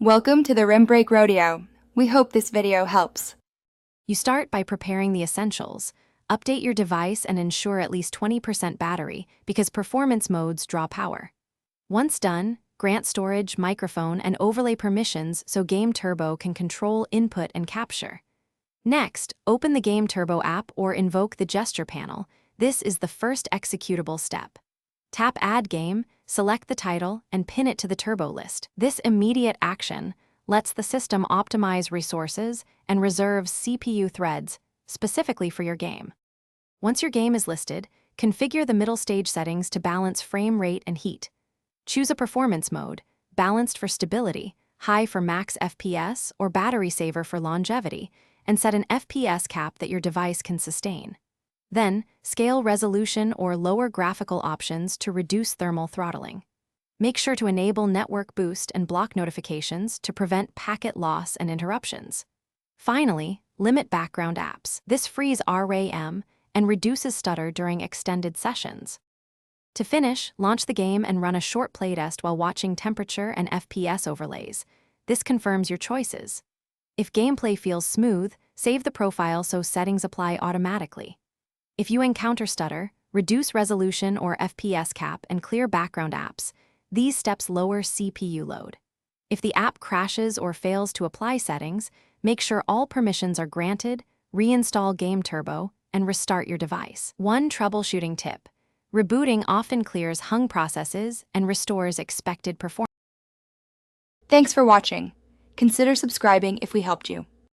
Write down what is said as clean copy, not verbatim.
Welcome to the Rim Break Rodeo. We hope this video helps. You start by preparing the essentials. Update your device and ensure at least 20% battery because performance modes draw power. Once done, grant storage, microphone, and overlay permissions so Game Turbo can control input and capture. Next, open the Game Turbo app or invoke the gesture panel. This is the first executable step. Tap Add Game, select the title, and pin it to the Turbo list. This immediate action lets the system optimize resources and reserves CPU threads specifically for your game. Once your game is listed, configure the middle stage settings to balance frame rate and heat. Choose a performance mode, balanced for stability, high for max FPS, or battery saver for longevity, and set an FPS cap that your device can sustain. Then, scale resolution or lower graphical options to reduce thermal throttling. Make sure to enable network boost and block notifications to prevent packet loss and interruptions. Finally, limit background apps. This frees RAM and reduces stutter during extended sessions. To finish, launch the game and run a short playtest while watching temperature and FPS overlays. This confirms your choices. If gameplay feels smooth, save the profile so settings apply automatically. If you encounter stutter, reduce resolution or FPS cap and clear background apps. These steps lower CPU load. If the app crashes or fails to apply settings, make sure all permissions are granted, reinstall Game Turbo, and restart your device. One troubleshooting tip: rebooting often clears hung processes and restores expected performance. Thanks for watching. Consider subscribing if we helped you.